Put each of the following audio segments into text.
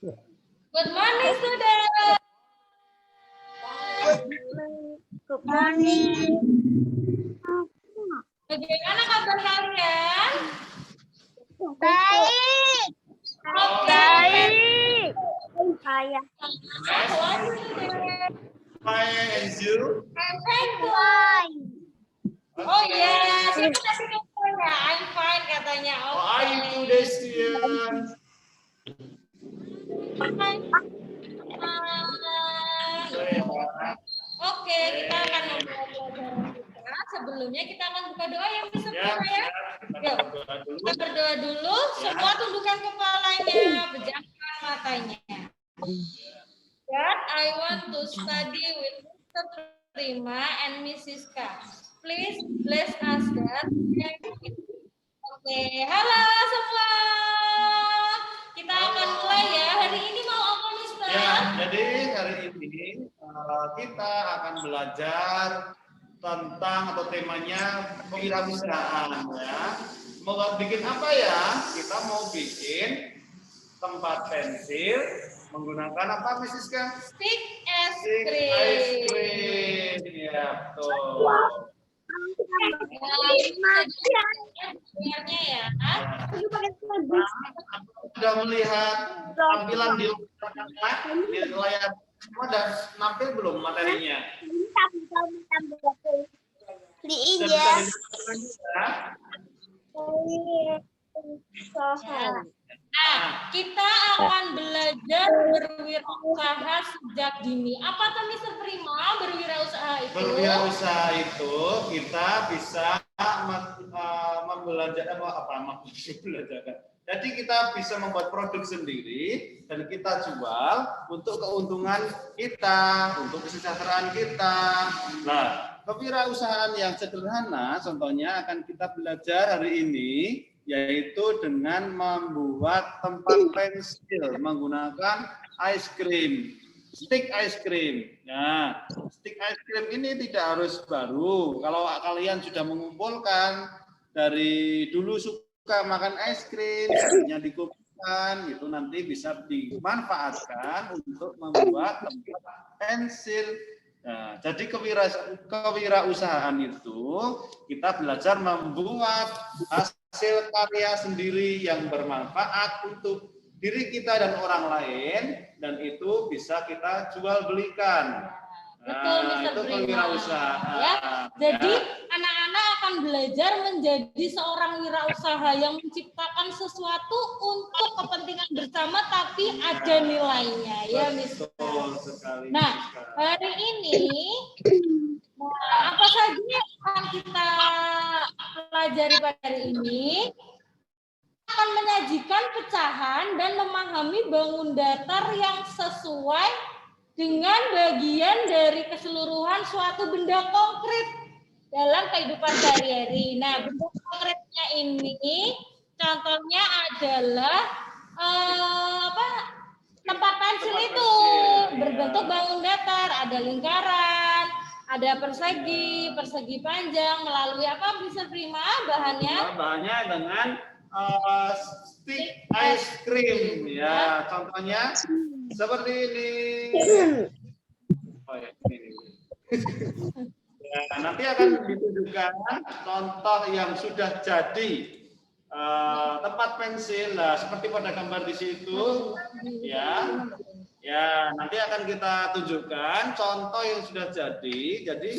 Good morning, student. Good morning. Bagaimana kabar kalian? Baik. Oke. Baik. Saya. Fine, and you? Thank you. Baik. Oh ya, siapa tadi ngomongnya? I'm fine katanya. How are you today, students? Oke, kita akan memulai pelajaran kita. Sebelumnya kita akan buka doa yang bisa berdoa ya. Yuk, kita berdoa dulu. Semua tundukkan kepalanya, pejamkan matanya. God, I want to study with Mr. Prima and Mrs. K. Please bless us, God. Oke, halo semua. Kita akan mulai ya. Hari ini mau apa, Mister? Ya, jadi hari ini kita akan belajar tentang atau temanya kewirausahaan ya. Mau bikin apa ya? Kita mau bikin tempat pensil menggunakan apa, Mrs. K? Stick es Stick krim. ice cream. Ya, betul. Ya. Sudah melihat tampilan di layar sudah nampil belum materinya? Di Sudah ijaz. bisa Nah, kita akan belajar berwirausaha sejak dini. Apa tuh Mister Prima berwirausaha itu? Berwirausaha itu kita bisa membelajarkan. Jadi kita bisa membuat produk sendiri dan kita jual untuk keuntungan kita, untuk kesejahteraan kita. Nah, kewirausahaan yang sederhana contohnya akan kita belajar hari ini, yaitu dengan membuat tempat pensil menggunakan ice cream, stick ice cream. Nah, stick ice cream ini tidak harus baru. Kalau kalian sudah mengumpulkan dari dulu suka makan ice cream, yang dikumpulkan itu nanti bisa dimanfaatkan untuk membuat tempat pensil. Nah, jadi kewirausahaan itu kita belajar membuat hasil karya sendiri yang bermanfaat untuk diri kita dan orang lain, dan itu bisa kita jual belikan. Betul, Mister Prima. Ya, jadi anak-anak akan belajar menjadi seorang wirausaha yang menciptakan sesuatu untuk kepentingan bersama, tapi ada nilainya, ya, Mister. Betul sekali. Nah, hari ini apa saja yang akan kita pelajari pada hari ini? Akan menyajikan pecahan dan memahami bangun datar yang sesuai dengan bagian dari keseluruhan suatu benda konkret dalam kehidupan sehari-hari. Nah, benda konkretnya ini contohnya adalah tempat pensil itu berbentuk bangun datar, ada lingkaran, ada persegi, persegi panjang, melalui apa bisa Prima bahannya? Bahannya dengan stick ice cream ya, contohnya seperti ini. Oh ya, ini. Ya, nanti akan ditunjukkan contoh yang sudah jadi tempat pensil. Nah, seperti pada gambar di situ ya. Ya, nanti akan kita tunjukkan contoh yang sudah jadi. Jadi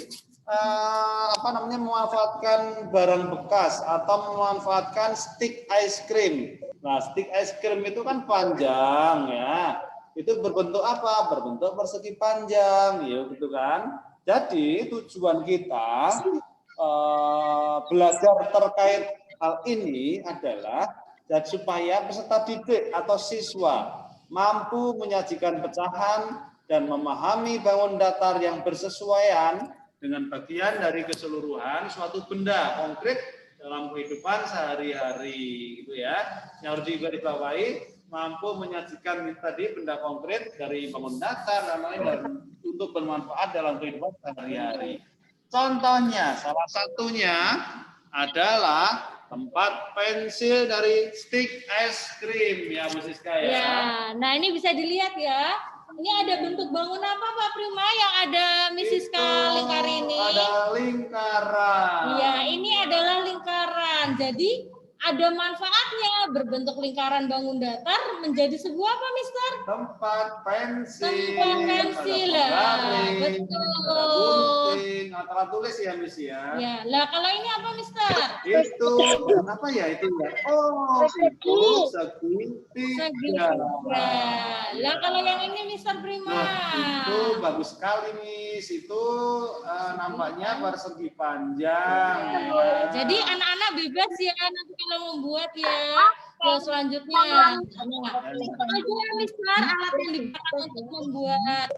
memanfaatkan barang bekas atau memanfaatkan stick ice cream. Nah, stick ice cream itu kan panjang ya. Itu berbentuk apa? Berbentuk persegi panjang, ya gitu kan. Jadi tujuan kita belajar terkait hal ini adalah supaya peserta didik atau siswa mampu menyajikan pecahan dan memahami bangun datar yang bersesuaian dengan bagian dari keseluruhan suatu benda konkret dalam kehidupan sehari-hari, gitu ya. Yang harus digarisbawahi, mampu menyajikan tadi benda konkret dari bangun datar dan lain dan untuk bermanfaat dalam kehidupan sehari-hari. Contohnya, salah satunya adalah tempat pensil dari stick es krim ya Bu Siska ya. Ya, nah ini bisa dilihat ya. Ini ada bentuk bangun apa Pak Prima yang ada Miss Siska lingkari ini? Ada lingkaran. Iya, ini adalah lingkaran. Jadi ada manfaatnya berbentuk lingkaran bangun datar menjadi sebuah apa, Mister? Tempat pensil. Tempat pensil ada lah, penggaris, betul. ada gunting, alat tulis ya Miss ya. Ya, lah kalau ini apa, Mister? Itu apa ya itu ya? Oh, itu segitiga. Segitiga. Lah kalau yang ini, Mister Prima? Nah, itu bagus sekali Miss. Itu nampaknya persegi panjang. Ya, jadi anak-anak bebas ya nanti kalau membuat ya. Terus selanjutnya, nah, itu ya Mister alat yang digunakan untuk membuat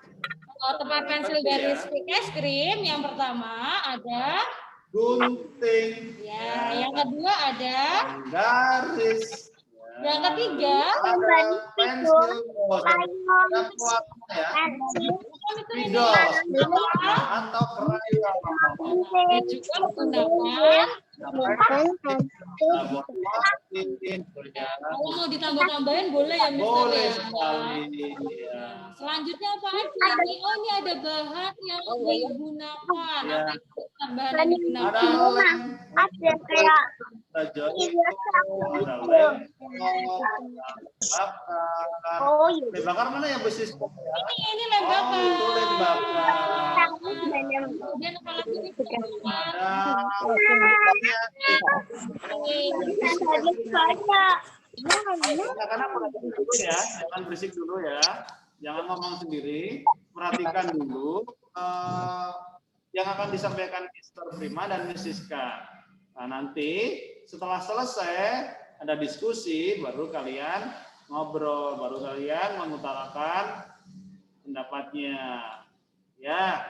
tempat pensil dari stick es krim. Yang pertama ada Gunting. ya, yang kedua ada Garis. yang ketiga Ada pensil. Ada warna ya. Spidol atau krayon. dan juga menggunakan kalau mau ditambah-tambahin boleh ya Mister Boleh ya. sekali. Ya. Selanjutnya apa aja nih? Oh ini ada bahan yang digunakan. Ya. Tambahan yang digunakan. Ada lem. Ada kayak Ada iya, ada lem. Bakar. oh iya. Lem bakar mana ya Bu Siska? Ini lem bakar. Oh, itu lem bakar. Kemudian apa lagi nih? Anak-anak perhatikan dulu ya, jangan berisik dulu ya, jangan ngomong sendiri, perhatikan dulu yang akan disampaikan Mister Prima dan Miss Siska. Nah nanti setelah selesai ada diskusi, baru kalian ngobrol, baru kalian mengutarakan pendapatnya. Ya.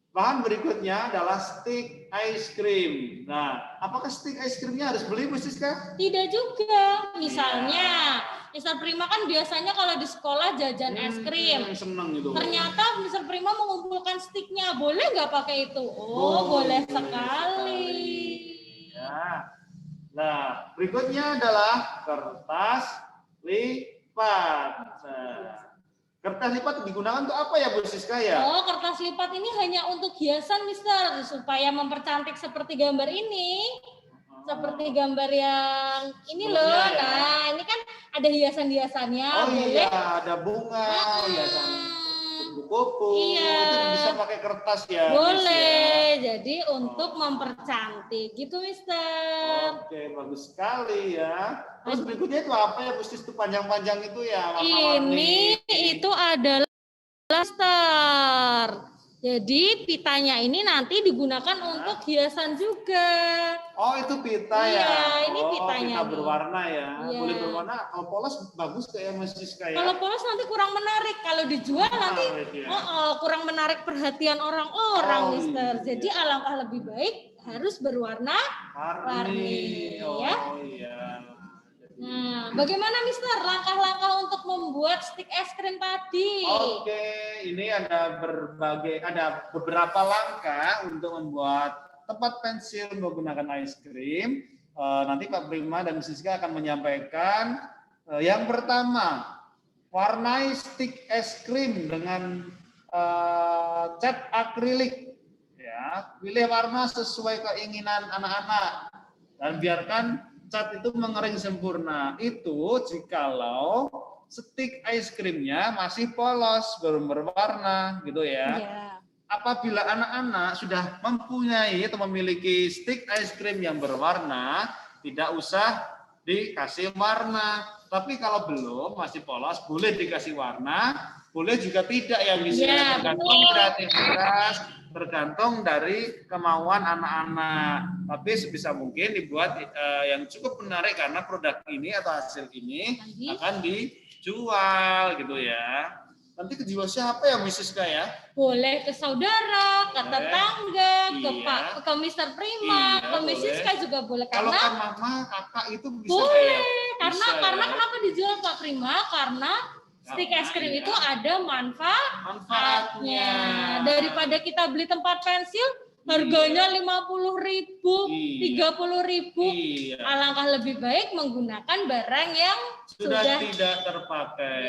Bahan berikutnya adalah stick ice cream. Nah, apakah stick ice creamnya harus beli, Bu Siska? Tidak juga. Misalnya, Mister Prima kan biasanya kalau di sekolah jajan es krim. Seneng gitu. Ternyata Mister Prima mengumpulkan sticknya. Boleh nggak pakai itu? Oh, boleh sekali. Ya. Nah, berikutnya adalah kertas lipat. Nah, kertas lipat digunakan untuk apa ya Bu Siska ya? Oh, kertas lipat ini hanya untuk hiasan, Mister, supaya mempercantik seperti gambar ini. Seperti gambar yang ini loh. Ya. Nah, ini kan ada hiasan-hiasannya. Oh boleh. iya, ada bunga, hiasan kupu-kupu. Iya. Itu bisa pakai kertas ya. Boleh. Miss, ya? Jadi untuk mempercantik gitu, Mister. Oke, bagus sekali ya. Terus berikutnya itu apa ya, Bu Sis? Itu panjang-panjang itu ya, Ini warna-warni. itu adalah plaster. Jadi pitanya ini nanti digunakan untuk hiasan juga. Oh, itu pita ya? Iya, ini pitanya Pita nih. berwarna ya. Iya. Boleh berwarna. Kalau polos bagus kayak Miss Siska ya. Kalau polos nanti kurang menarik. Kalau dijual nanti ya. kurang menarik perhatian orang-orang, Oh, Mister. iya. Jadi alangkah lebih baik harus berwarna warni, Oh, ya. iya. Nah, bagaimana Mister langkah-langkah untuk membuat stick es krim tadi? Oke, ini ada beberapa langkah untuk membuat tempat pensil menggunakan ice cream. Nanti Pak Prima dan Siska akan menyampaikan. Yang pertama, warnai stick es krim dengan cat akrilik. Ya, pilih warna sesuai keinginan anak-anak dan biarkan cat itu mengering sempurna. Itu jikalau stick ice creamnya masih polos, belum berwarna, gitu ya. Ya. Apabila anak-anak sudah mempunyai atau memiliki stick ice cream yang berwarna, tidak usah dikasih warna. Tapi kalau belum, masih polos, boleh dikasih warna, boleh juga tidak ya, misalnya tergantung kreativitas, tergantung dari kemauan anak-anak. Tapi sebisa mungkin dibuat yang cukup menarik karena produk ini atau hasil ini akan dijual gitu ya. Nanti kejual siapa ya Miss Siska ya? Boleh ke saudara, ke tetangga, ke Iya. Pak, ke Mister Prima, Iya, ke Miss boleh. Siska juga boleh. Kalau Karena kan mama, kakak itu bisa boleh. ya? Karena Bisa, karena ya. kenapa dijual Pak Prima? Karena stick es krim Iya. itu ada manfaatnya. Manfaatnya. Daripada kita beli tempat pensil, harganya 50.000, Iya. 30.000. Iya. Alangkah lebih baik menggunakan barang yang Sudah sudah tidak terpakai.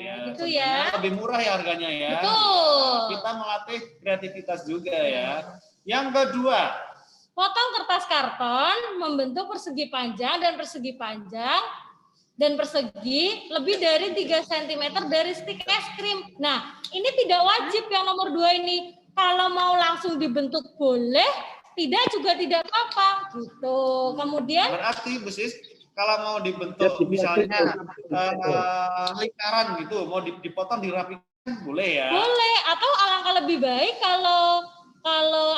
Ya, gitu tentunya ya. lebih murah ya harganya ya. betul. Kita melatih kreativitas juga ya. Yang kedua, Potong kertas karton membentuk persegi panjang dan persegi panjang dan persegi lebih dari 3 cm dari stik es krim. Nah, ini tidak wajib yang nomor 2 ini. Kalau mau langsung dibentuk boleh, tidak juga tidak apa-apa gitu. Kemudian berarti Bu Sis, kalau mau dibentuk misalnya lingkaran gitu, mau dipotong dirapikan boleh ya? boleh, atau alangkah lebih baik kalau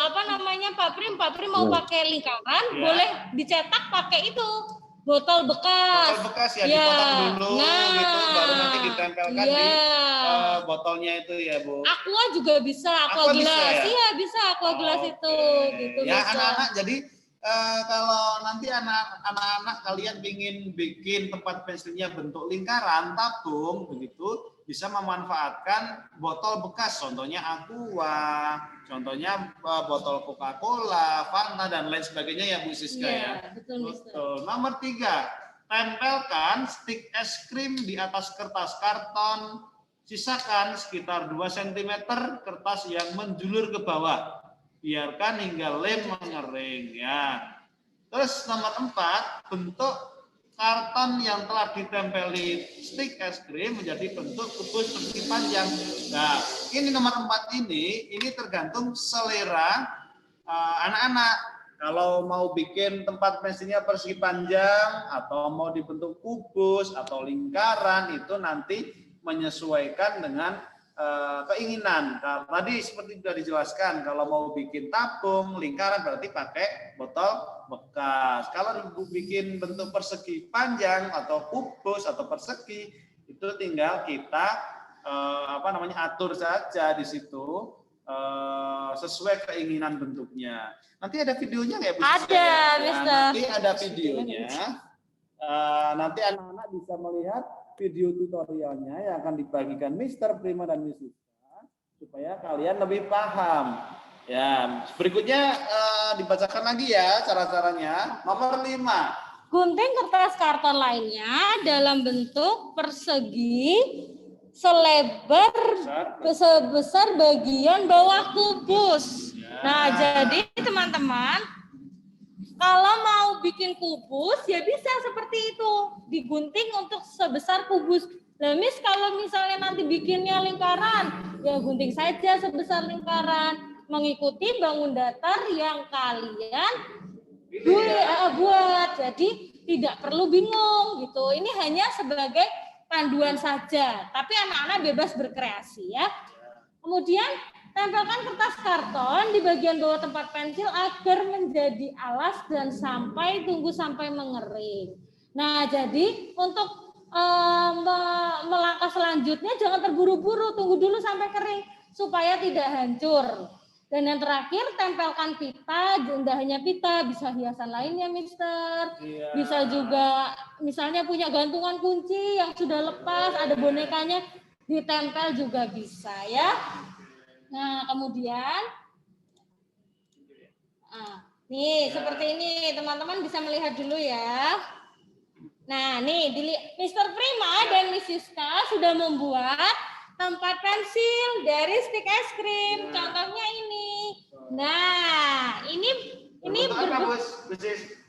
apa namanya Pak Prim mau pakai lingkaran, Ya. boleh dicetak pakai itu botol bekas. Botol bekas ya, dipotong dulu gitu, baru nanti ditempelkan di botolnya itu ya Bu. Aqua juga bisa, aqua gelas. Bisa, ya? Iya bisa aqua gelas itu. Gitu, ya bisa. anak-anak, jadi kalau nanti anak-anak kalian ingin bikin tempat pensilnya bentuk lingkaran, tabung begitu, bisa memanfaatkan botol bekas, contohnya Aqua, contohnya botol Coca-Cola, Fanta dan lain sebagainya ya Bu Siska ya. Betul, betul. Nomor 3, tempelkan stik es krim di atas kertas karton, sisakan sekitar 2 cm kertas yang menjulur ke bawah. Biarkan hingga lem mengering ya. Terus nomor 4, bentuk karton yang telah ditempeli stik es krim menjadi bentuk kubus persegi panjang. Nah, ini nomor 4 ini tergantung selera anak-anak. Kalau mau bikin tempat pensilnya persegi panjang atau mau dibentuk kubus atau lingkaran, itu nanti menyesuaikan dengan keinginan. Nah, tadi seperti sudah dijelaskan, kalau mau bikin tabung lingkaran berarti pakai botol bekas. Kalau bikin bentuk persegi panjang atau kubus atau persegi, itu tinggal kita atur saja di situ sesuai keinginan bentuknya. Nanti ada videonya nggak? Ada, Mister. Nanti ada videonya. Nanti anak-anak bisa melihat video tutorialnya yang akan dibagikan Mr. Prima dan Miss Siska supaya kalian lebih paham. Ya, berikutnya dibacakan lagi ya cara-caranya. Nomor 5. Gunting kertas karton lainnya dalam bentuk persegi sebesar bagian bawah kubus. Nah, jadi teman-teman, kalau mau bikin kubus ya bisa seperti itu, digunting untuk sebesar kubus. Nah, Miss, kalau misalnya nanti bikinnya lingkaran, ya gunting saja sebesar lingkaran, mengikuti bangun datar yang kalian buat. Jadi tidak perlu bingung gitu. Ini hanya sebagai panduan saja, tapi anak-anak bebas berkreasi ya. Kemudian tempelkan kertas karton di bagian bawah tempat pensil agar menjadi alas dan tunggu sampai mengering. Nah, jadi untuk melangkah selanjutnya jangan terburu-buru, tunggu dulu sampai kering supaya tidak hancur. Dan yang terakhir, tempelkan pita, tidak hanya pita, bisa hiasan lainnya, Mister. Iya. Bisa juga misalnya punya gantungan kunci yang sudah lepas, ada bonekanya, ditempel juga bisa ya. Nah, kemudian nih seperti ini, teman-teman bisa melihat dulu ya. Nah, nih Mr. Prima dan Miss Siska sudah membuat tempat pensil dari stik es krim. Contohnya ini. Nah, ini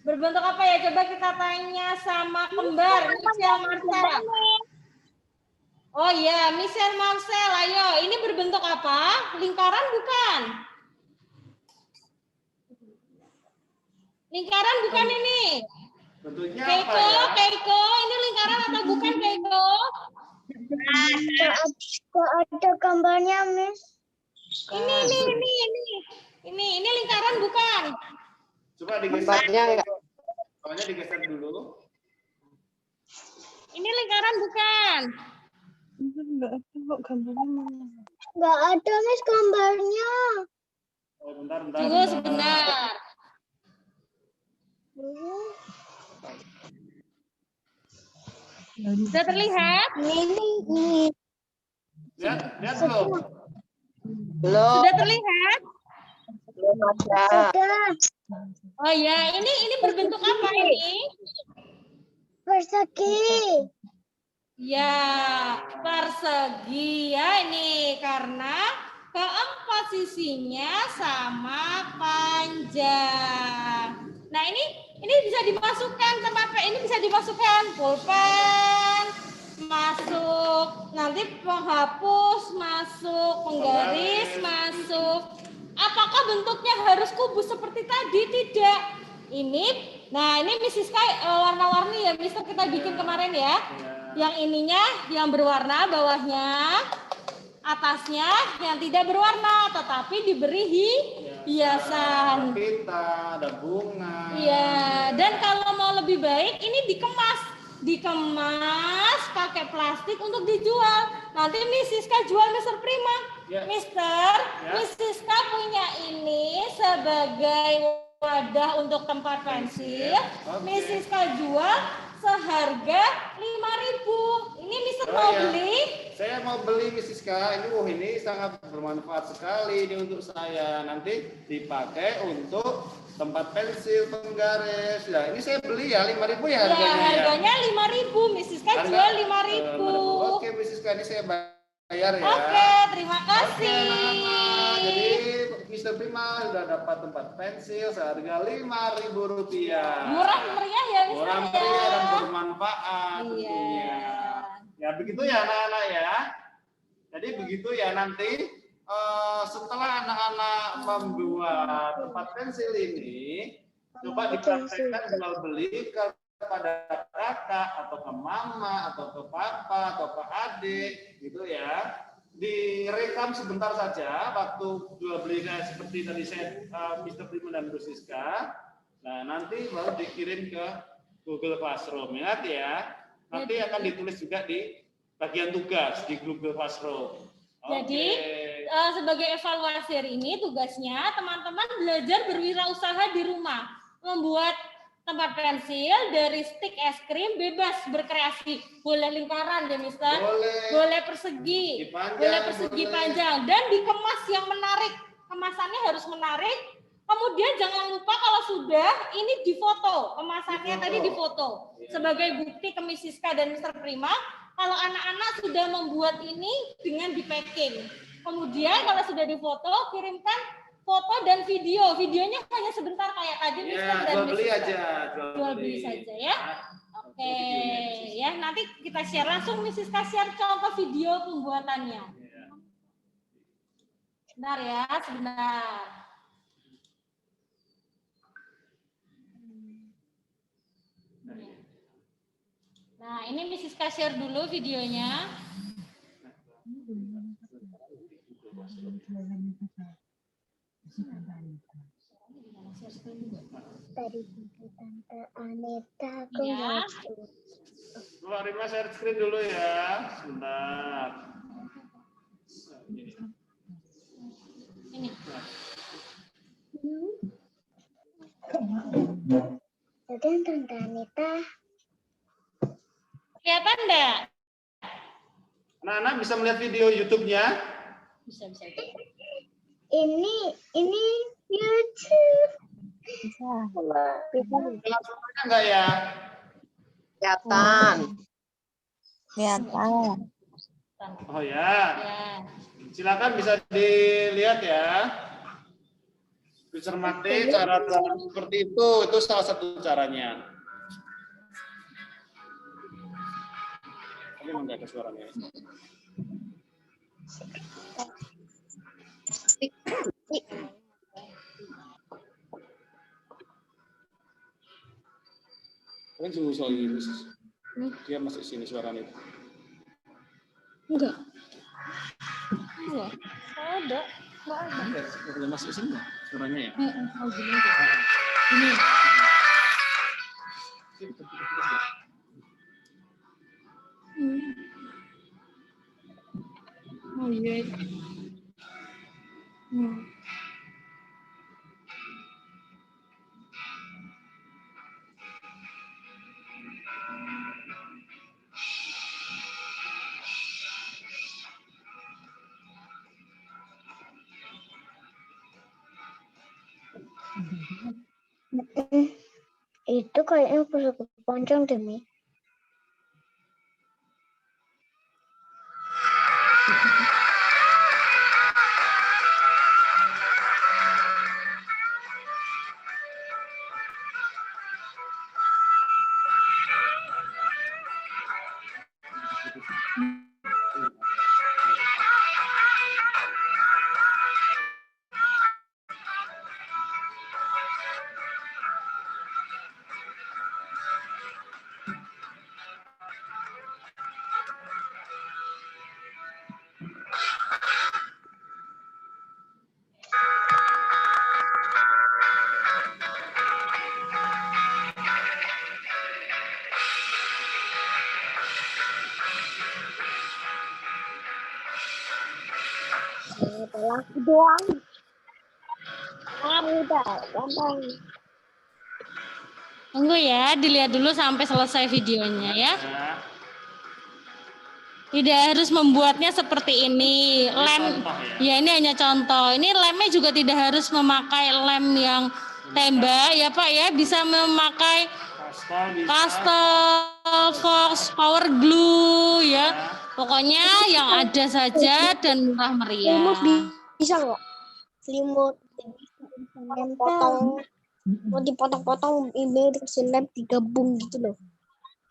berbentuk apa ya? Coba kita tanya sama kembar Michelle Marcel. Oh iya, Michelle Marcel, ayo. Ini berbentuk apa? Lingkaran bukan? Lingkaran bukan ini? Bentuknya Keiko, apa ya? Keiko, ini lingkaran atau bukan Keiko? Ada gambarnya, Miss. Ini lingkaran bukan? Coba digeser. Soalnya digeser dulu. Ini lingkaran bukan? Nggak ada, Miss, gambarnya. Oh, bentar. Tunggu sebentar. Sudah terlihat? Ini. Lihat belum? Sudah terlihat? Sudah. Oh ya, ini berbentuk apa ini? Persegi. Ya, persegi ya ini karena keempat sisinya sama panjang. Nah, ini bisa dimasukkan ini bisa dimasukkan pulpen, masuk nanti penghapus masuk, penggaris masuk. Apakah bentuknya harus kubus seperti tadi? Tidak. Nah ini Mrs. Kai warna-warni ya, Mister kita bikin kemarin ya. Yang ininya yang berwarna, bawahnya, atasnya yang tidak berwarna, tetapi diberi hiasan. Pita, ada bunga. Iya, dan kalau mau lebih baik ini dikemas pakai plastik untuk dijual. Nanti Mrs. K jual Mr. Prima. Ya. Mrs. K punya ini sebagai wadah untuk tempat pensil. Okay. Mrs. K jual seharga 5.000. Ini Mr. mau beli? Saya mau beli Mrs. K. Ini sangat bermanfaat sekali ini untuk saya. Nanti dipakai untuk tempat pensil, penggaris. Nah, ini saya beli ya 5.000 ya harganya. Ya, harganya 5.000. Mrs. K jual 5.000. Oke, Mrs. K, ini saya bayar ya. Oke, terima kasih. Oke, anak-anak. Jadi Mr. Prima sudah dapat tempat pensil seharga Rp5.000. Murah meriah ya, Mister. Murah meriah dan bermanfaat tentunya. Ya begitu ya anak-anak ya. Jadi begitu ya nanti setelah anak-anak membuat tempat pensil ini, coba dipraktekkan jual beli kepada kakak atau ke mama atau ke papa atau ke adik gitu ya. Direkam sebentar saja waktu jual beli seperti tadi saya Mr. Prima dan Bu Siska. Nah nanti baru dikirim ke Google Classroom. Ingat ya, nanti akan ditulis juga di bagian tugas di Google Classroom. Jadi sebagai evaluasi hari ini tugasnya teman-teman belajar berwirausaha di rumah, membuat tempat pensil dari stik es krim, bebas berkreasi. Boleh lingkaran deh, Mister. Boleh persegi. Boleh persegi panjang. Dan dikemas yang menarik. Kemasannya harus menarik. Kemudian jangan lupa kalau sudah, ini difoto. Kemasannya tadi difoto. Sebagai bukti ke Miss Siska dan Mr. Prima, kalau anak-anak sudah membuat ini dengan di-packing. Kemudian kalau sudah difoto, kirimkan foto dan video. Videonya hanya sebentar kayak tadi Mister dan jual beli aja, jual beli saja ya. Oke, ya nanti kita share langsung Mrs. share contoh video pembuatannya. Sebentar ya, sebentar. Nah, ini Mrs. share dulu videonya. Tadi Tante Aneta aku Ya. Bu Arima share screen dulu ya, sebentar. Ini. Dan Tante Aneta. Kelihatan enggak? Anak-anak bisa melihat video YouTube-nya? Bisa. Ini YouTube. Bisa. Jelas suaranya enggak ya? Kelihatan. Oh ya. Ya. Silakan bisa dilihat ya. Dicermati cara seperti itu salah satu caranya. Tapi memang nggak ada suaranya. Kan soal ini, dia masuk sini suaranya. Enggak. Ada. Udah masuk sini suaranya ya? Oh, gini aja. Ini. Oh iya. Itu kayaknya pusaka keponcong deh, Mi. Laki doang. Udah, gampang. Tunggu ya, dilihat dulu sampai selesai videonya ya. Tidak harus membuatnya seperti ini. Lem, ya ini hanya contoh. Ini lemnya juga tidak harus memakai lem yang tembak ya Pak ya. Bisa memakai pastel, fox, power glue ya. Pokoknya yang ada saja dan murah meriah. Selimut bisa nggak? Selimut potong, mau dipotong-potong ini dikasih lem digabung gitu loh.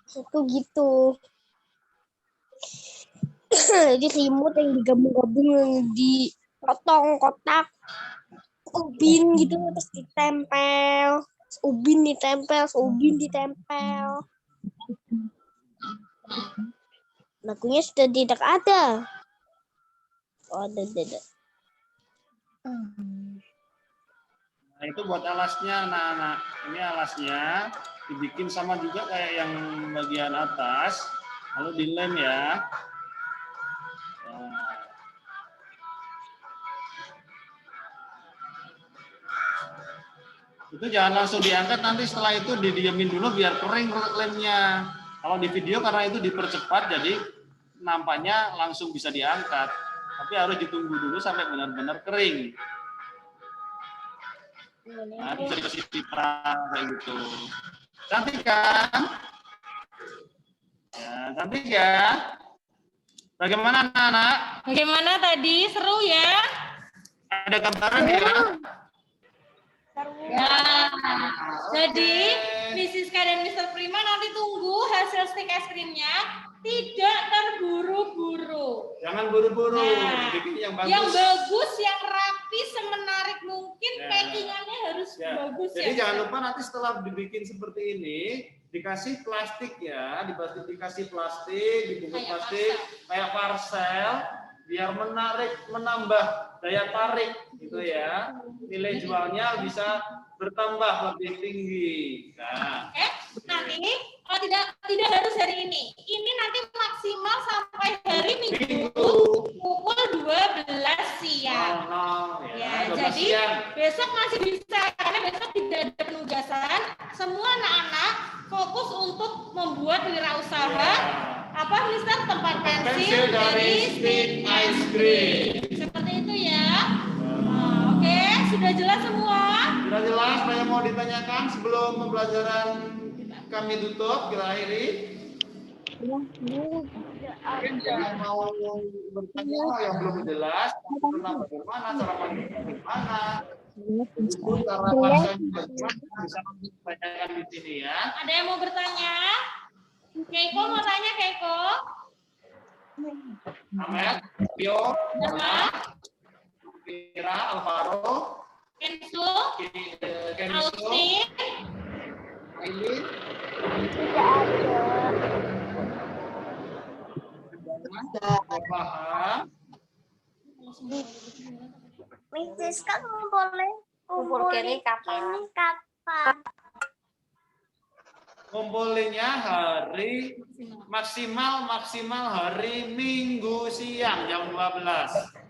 Itu gitu. Jadi selimut yang digabung-gabung, yang dipotong kotak ubin gitu terus ditempel, ubin ditempel. Lagunya sudah tidak ada. Oh, ada. Nah, itu buat alasnya, anak-anak. Ini alasnya dibikin sama juga kayak yang bagian atas, lalu dilem ya. Nah. Itu jangan langsung diangkat, nanti setelah itu didiamin dulu biar kering lemnya. Kalau di video karena itu dipercepat, jadi nampaknya langsung bisa diangkat. Tapi harus ditunggu dulu sampai benar-benar kering. Nah, bisa dikasih citra kayak gitu. Cantik kan? Ya, cantik ya. Bagaimana anak-anak? Bagaimana tadi? Seru ya? Ada gambaran ya? Ya. Jadi Mrs. K dan Mr. Prima nanti tunggu hasil stick es krimnya. Tidak terburu-buru. Jangan buru-buru. Nah, bikin yang bagus. Yang bagus, yang rapi, semenarik mungkin. Ya. Packingannya harus bagus. Jadi ya. jangan lupa nanti setelah dibikin seperti ini, dikasih plastik ya, dikasih plastik, dibungkus plastik, kayak parcel, biar menarik, menambah daya tarik gitu ya. Nilai jualnya bisa bertambah lebih tinggi. Nah, nanti kalau tidak harus hari ini. Ini nanti maksimal sampai hari Minggu pukul 12 siang. Ya, 12 jadi siang. besok masih bisa karena besok tidak ada penugasan. Semua anak-anak fokus untuk membuat wirausaha. Apa Mister tempat pensil dari stick ice cream. Seperti itu ya. Oke, sudah jelas semua? Sudah jelas, apa yang mau ditanyakan sebelum pembelajaran kami tutup, kita akhiri? Yang mau bertanya yang belum jelas, tentang bagaimana cara bagaimana, itu cara pasang bagaimana bisa ditanyakan di sini ya. Ada yang mau bertanya? Keiko mau tanya Keiko? Ahmed, Tio, Nama? Kira, Alvaro, Kenzo? Kenzo, Austin? Aileen, paham. Mrs. kan boleh kumpul ini kapan? Ngumpulinnya hari maksimal hari Minggu siang jam 12.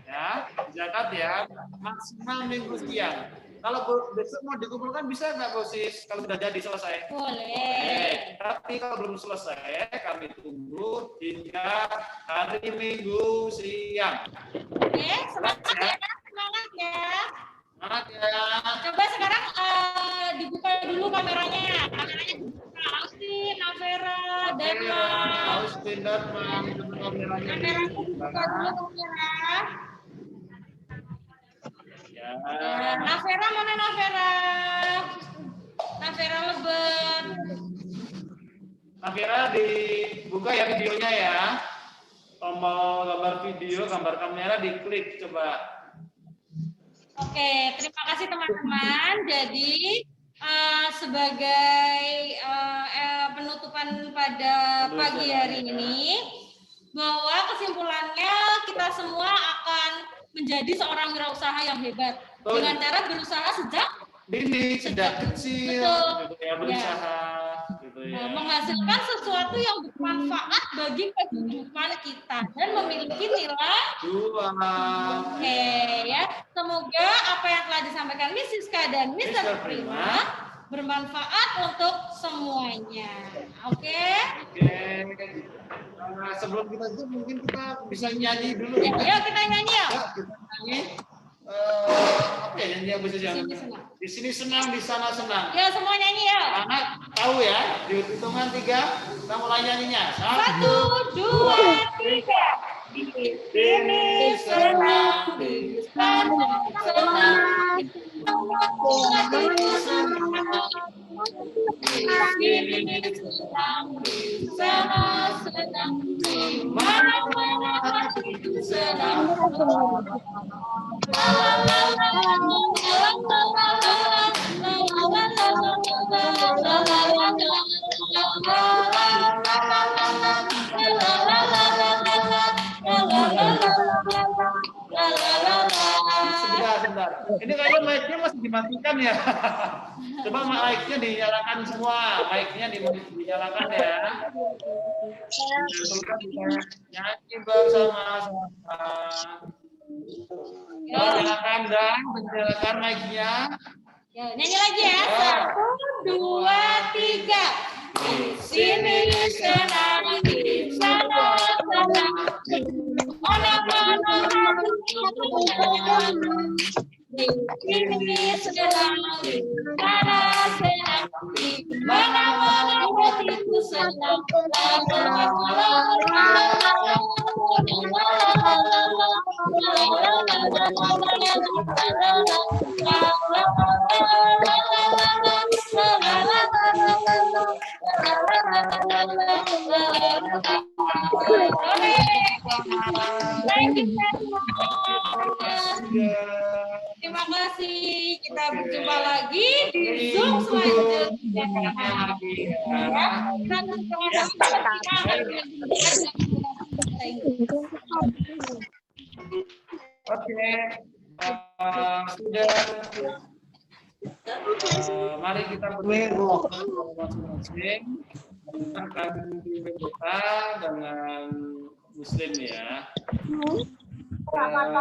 Ya, zakat ya, maksimal Minggu siang. Kalau besok mau dikumpulkan bisa nggak Bosis? Kalau sudah jadi selesai? Boleh. Tapi kalau belum selesai, kami tunggu hingga hari Minggu siang. Oke, semangat ya, semangat ya. Coba sekarang dibuka dulu kameranya. Kameranya dibuka. Austin, Navera, Dharma. Austin, Dharma, kameranya Dibuka dulu kamera. Ya. Navera mana Navera? Navera Leber. Navera dibuka ya videonya ya. Tombol gambar video, gambar kamera diklik coba. Oke, terima kasih teman-teman. Jadi sebagai penutupan pada pagi hari ini, bahwa kesimpulannya kita semua akan menjadi seorang wirausaha yang hebat dengan cara berusaha sejak kecil, betul. Gitu ya, berusaha, gitu ya. Menghasilkan sesuatu yang bermanfaat bagi kehidupan kita dan memiliki nilai 2. Oke ya, semoga apa yang telah disampaikan Miss Siska dan Mr. Prima bermanfaat untuk semuanya. Oke. Sebelum kita itu mungkin kita bisa nyanyi dulu. Ya, yuk kita nyanyi ya. Kita nyanyi. Apa ya nyanyi yang bisa jangan? Di sini senang, di sana senang. Ya semua nyanyi ya. Anak tahu ya, di hitungan 3 kita mulai nyanyinya. 1, 2, 3. Di sini senang, di sana senang. Ini senang, di sana senang, di mana-mana hatiku senang. Sebentar. Ini kayaknya mic-nya masih dimatikan ya. Coba mic-nya dinyalakan semua. Mic-nya dinyalakan ya. Nyanyi bersama-sama. Nyalakan dan nyalakan mic-nya. Nyanyi lagi ya. 1, 2, 3. Di sini senang, di sana senang. Mana-mana hatiku senang. Di sini senang, di sana senang. Di mana-mana hatiku senang. Terima kasih. Kita berjumpa lagi di Zoom selanjutnya. Oke, sudah. Mari kita masing-masing akan dibuka dengan Muslim ya. Tuhan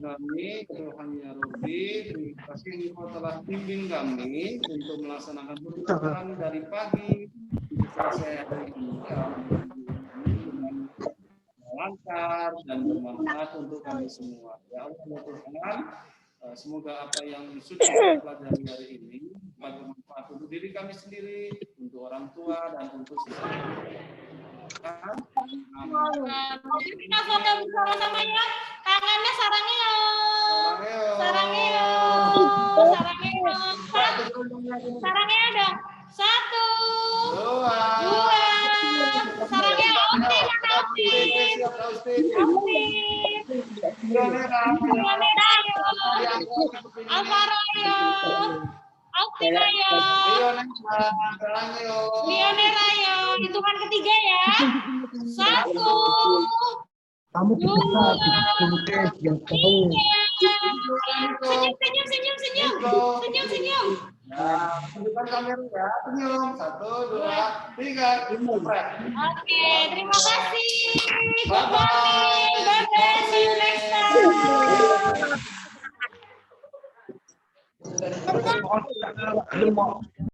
kami, Tuhan ya Rabbi, terima kasih Engkau telah bimbing kami untuk melaksanakan perbuatan dari pagi selesai hari ini dengan lancar dan bermanfaat untuk kami semua. Ya Allah ya Tuhan, semoga apa yang sudah kita pelajari hari ini bermanfaat untuk diri kami sendiri, untuk orang tua dan untuk sesama. Kita foto bersama-sama ya. Tangannya sarangnya. Sarangnya. Sarangnya dong. 1, 2. Sarangnya Austin. Alvaro yo. Austin ayo. Lionel ayo. Hitungan ketiga ya. 1, 2, 3. Senyum. Nah, tunjukkan kamera ya. Senyum. 1, 2, 3. Oke, terima kasih. Bye-bye. Bye-bye. See you next time.